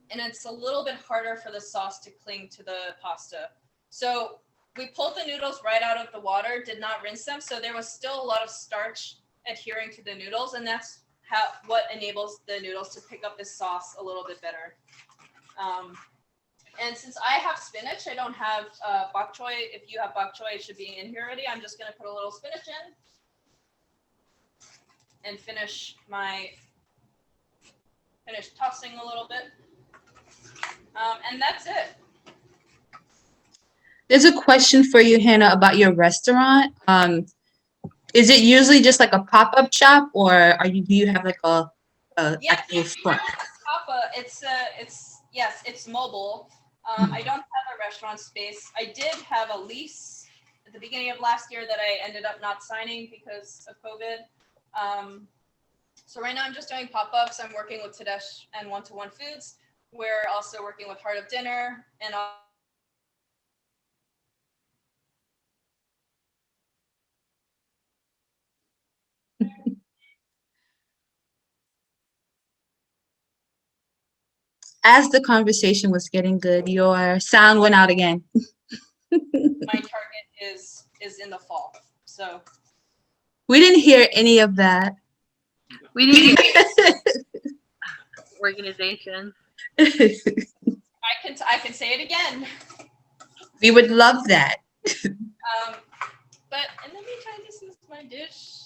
And it's a little bit harder for the sauce to cling to the pasta. So we pulled the noodles right out of the water, did not rinse them. So there was still a lot of starch adhering to the noodles. And that's what enables the noodles to pick up this sauce a little bit better. And since I have spinach, I don't have bok choy. If you have bok choy, it should be in here already. I'm just going to put a little spinach in and finish tossing a little bit. And that's it. There's a question for you, Hannah, about your restaurant. Is it usually just like a pop-up shop, or do you have like a actual front? It's mobile. I don't have a restaurant space. I did have a lease at the beginning of last year that I ended up not signing because of COVID. So right now I'm just doing pop-ups. I'm working with Tadesh and One-to-One Foods. We're also working with Heart of Dinner and As the conversation was getting good, your sound went out again. my target is in the fall. So We didn't hear any of that. We didn't organization. I can say it again. We would love that. But in the meantime, this is my dish.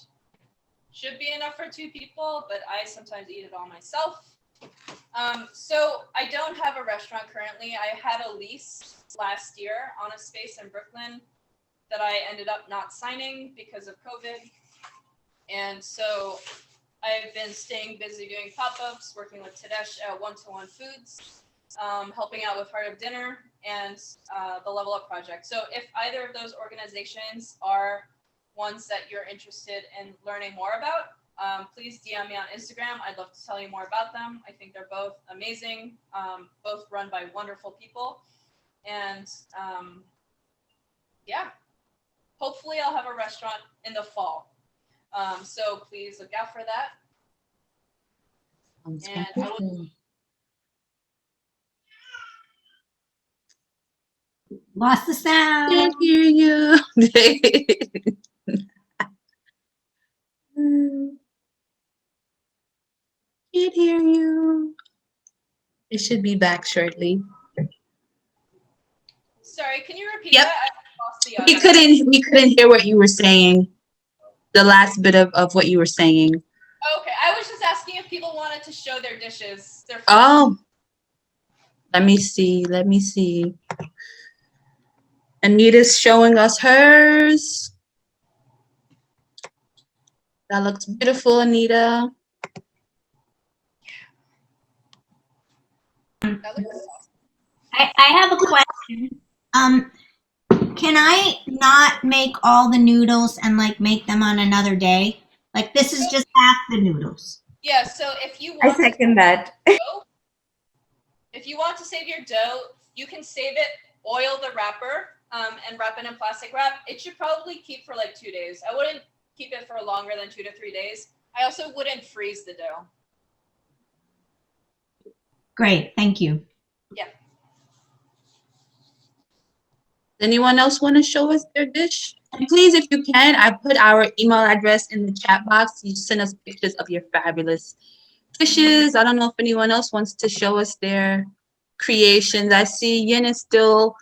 Should be enough for 2 people, but I sometimes eat it all myself. So I don't have a restaurant currently. I had a lease last year on a space in Brooklyn that I ended up not signing because of COVID. And so I've been staying busy doing pop-ups, working with Tadesh at One-to-One Foods, helping out with Heart of Dinner and the Level Up Project. So if either of those organizations are ones that you're interested in learning more about, please DM me on Instagram. I'd love to tell you more about them. I think they're both amazing, both run by wonderful people. And yeah, hopefully I'll have a restaurant in the fall. So please look out for that. And I will Lost the sound. Can't hear you. Can't hear you. It should be back shortly. Sorry, can you repeat Yep. that? I lost the We other. couldn't hear what you were saying. The last bit of what you were saying. Okay, I was just asking if people wanted to show their dishes. Their food. Oh, let me see. Anita's showing us hers. That looks beautiful, Anita. That looks awesome. I have a question. Can I not make all the noodles and like make them on another day? Like this is just half the noodles. Yeah, so if you I want second that. if you want to save your dough, you can save it, oil the wrapper, and wrap it in plastic wrap. It should probably keep for like 2 days. I wouldn't keep it for longer than 2 to 3 days. I also wouldn't freeze the dough. Great, thank you. Yeah. Anyone else want to show us their dish? And please, if you can, I put our email address in the chat box. You send us pictures of your fabulous dishes. I don't know if anyone else wants to show us their creations. I see Yin is still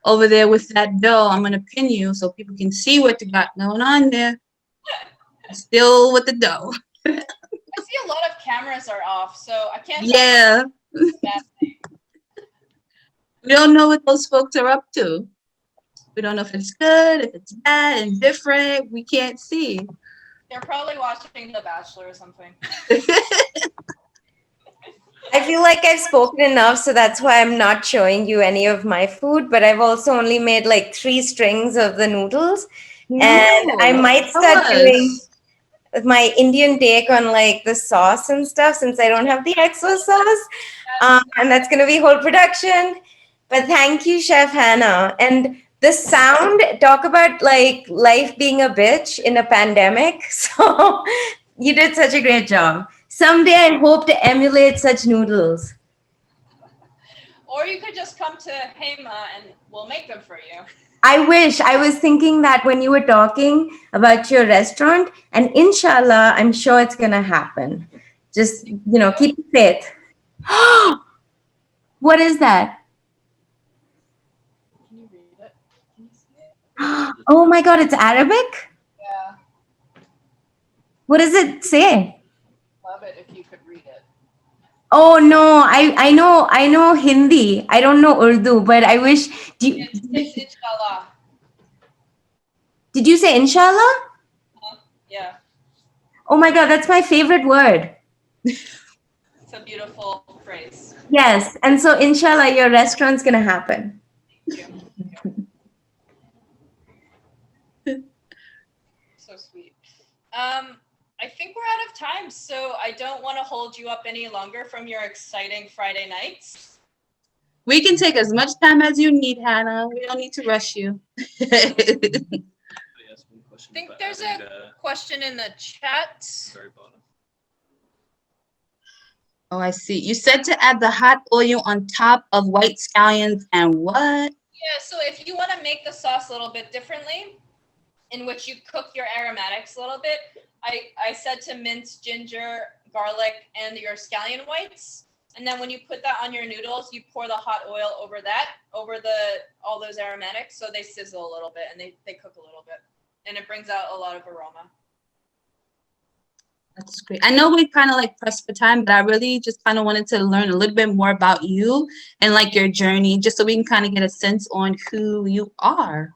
over there with that dough. I'm gonna pin you so people can see what you got going on there. Still with the dough. I see a lot of cameras are off, so I can't. Yeah. We don't know what those folks are up to. We don't know if it's good, if it's bad, indifferent. We can't see. They're probably watching The Bachelor or something. I feel like I've spoken enough, so that's why I'm not showing you any of my food. But I've also only made like 3 strings of the noodles, and I might start doing my Indian take on like the sauce and stuff, since I don't have the Exo Sauce, and that's gonna be whole production. But thank you, Chef Hannah. And the sound, talk about like life being a bitch in a pandemic. So you did such a great job. Someday I hope to emulate such noodles. Or you could just come to HAEMA and we'll make them for you. I wish. I was thinking that when you were talking about your restaurant, and inshallah, I'm sure it's going to happen. Just, keep faith. What is that? Can you read it? Can you see it? Oh my God, it's Arabic? Yeah, What does it say? love it if you could read it. Oh no, I know Hindi. I don't know Urdu, but I wish. It's inshallah. Did you say inshallah? Yeah, Oh my God, that's my favorite word. it's a beautiful phrase. Yes, and so inshallah, your restaurant's gonna happen. Thank you. So sweet. I think we're out of time, so I don't want to hold you up any longer from your exciting Friday nights. We can take as much time as you need, Hannah. We don't need to rush you. I think there's a question in the chat. Very bottom. Oh, I see. You said to add the hot oil on top of white scallions and what? Yeah, so if you want to make the sauce a little bit differently, in which you cook your aromatics a little bit, I said to mince ginger, garlic, and your scallion whites. And then when you put that on your noodles, you pour the hot oil over that, over all those aromatics, so they sizzle a little bit and they cook a little bit. And it brings out a lot of aroma. That's great. I know we kind of like pressed for time, but I really just kind of wanted to learn a little bit more about you and like your journey, just so we can kind of get a sense on who you are.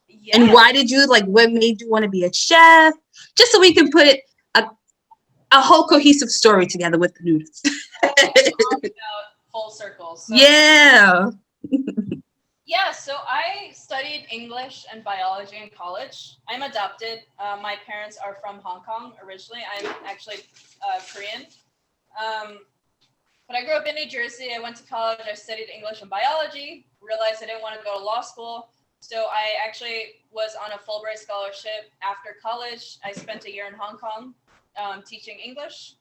Yeah. And why did you what made you want to be a chef? Just so we can put it a whole cohesive story together with the noodles. Full circle. So. Yeah. Yeah, so I studied English and biology in college. I'm adopted. My parents are from Hong Kong originally. I'm actually Korean. But I grew up in New Jersey. I went to college. I studied English and biology. Realized I didn't want to go to law school. So I actually was on a Fulbright scholarship after college. I spent a year in Hong Kong teaching English.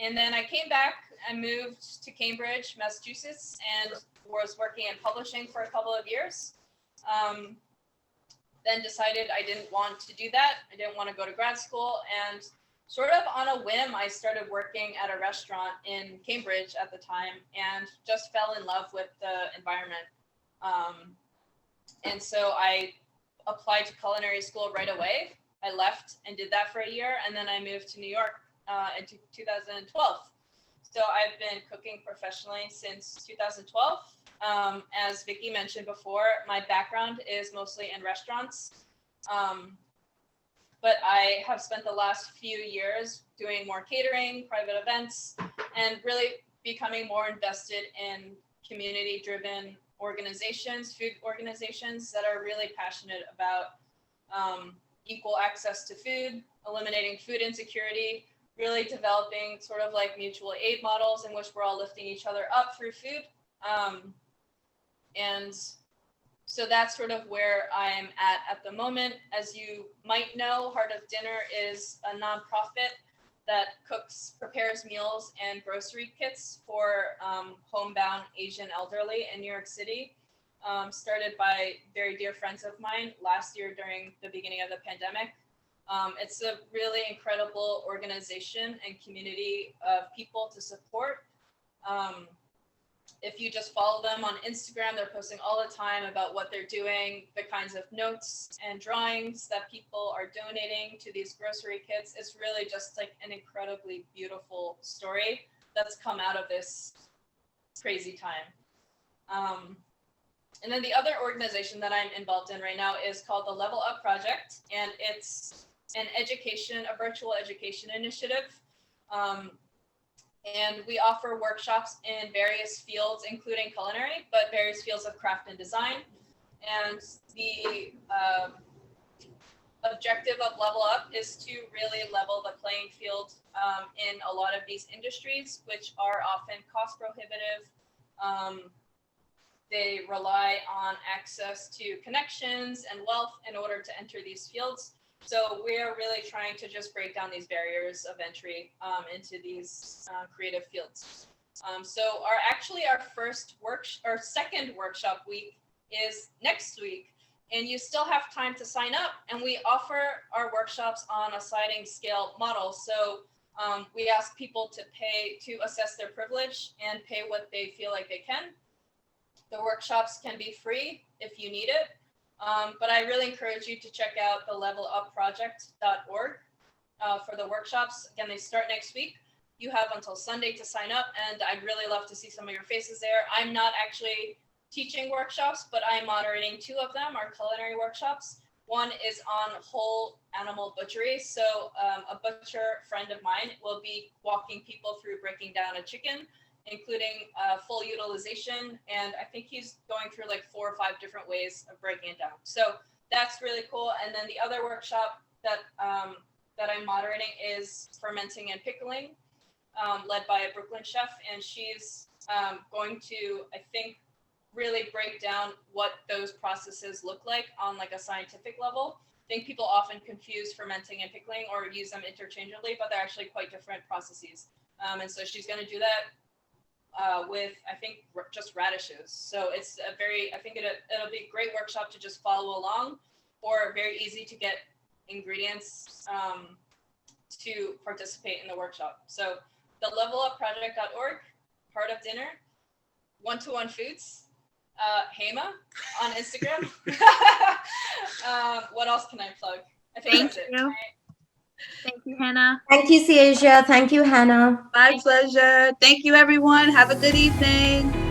And then I came back. I moved to Cambridge, Massachusetts, and was working in publishing for a couple of years. Then decided I didn't want to do that. I didn't want to go to grad school. And sort of on a whim, I started working at a restaurant in Cambridge at the time and just fell in love with the environment. And so I applied to culinary school right away. I left and did that for a year, and then I moved to New York in 2012. So I've been cooking professionally since 2012. As Vicky mentioned before, my background is mostly in restaurants, but I have spent the last few years doing more catering, private events, and really becoming more invested in community-driven organizations, food organizations that are really passionate about equal access to food, eliminating food insecurity, really developing sort of like mutual aid models in which we're all lifting each other up through food. And so that's sort of where I'm at the moment. As you might know, Heart of Dinner is a nonprofit that prepares meals and grocery kits for homebound Asian elderly in New York City. Started by very dear friends of mine last year during the beginning of the pandemic. It's a really incredible organization and community of people to support. If you just follow them on Instagram, they're posting all the time about what they're doing, the kinds of notes and drawings that people are donating to these grocery kits. It's really just like an incredibly beautiful story that's come out of this crazy time. And then the other organization that I'm involved in right now is called the Level Up Project, and it's a virtual education initiative. And we offer workshops in various fields, including culinary, but various fields of craft and design. And the objective of Level Up is to really level the playing field in a lot of these industries, which are often cost prohibitive. They rely on access to connections and wealth in order to enter these fields. So we're really trying to just break down these barriers of entry into these creative fields. So our second workshop week is next week, and you still have time to sign up. And we offer our workshops on a sliding scale model. So we ask people to pay to assess their privilege and pay what they feel like they can. The workshops can be free if you need it. But I really encourage you to check out the levelupproject.org for the workshops. Again, they start next week. You have until Sunday to sign up, and I'd really love to see some of your faces there. I'm not actually teaching workshops, but I'm moderating 2 of them, our culinary workshops. One is on whole animal butchery. So a butcher friend of mine will be walking people through breaking down a chicken, including full utilization. And I think he's going through like 4 or 5 different ways of breaking it down. So that's really cool. And then the other workshop that I'm moderating is Fermenting and Pickling, led by a Brooklyn chef. And she's going to, I think, really break down what those processes look like on like a scientific level. I think people often confuse fermenting and pickling or use them interchangeably, but they're actually quite different processes. And so she's going to do that with, I think, just radishes. So it's I think it'll be a great workshop to just follow along, or very easy to get ingredients to participate in the workshop. So the levelupproject.org, Heart of Dinner, 1-to-1 Foods, HAEMA on Instagram. What else can I plug? I think that's it. Right? Thank you, Hannah. Thank you, Ciasia. Thank you, Hannah. My pleasure. Thank you, everyone. Have a good evening.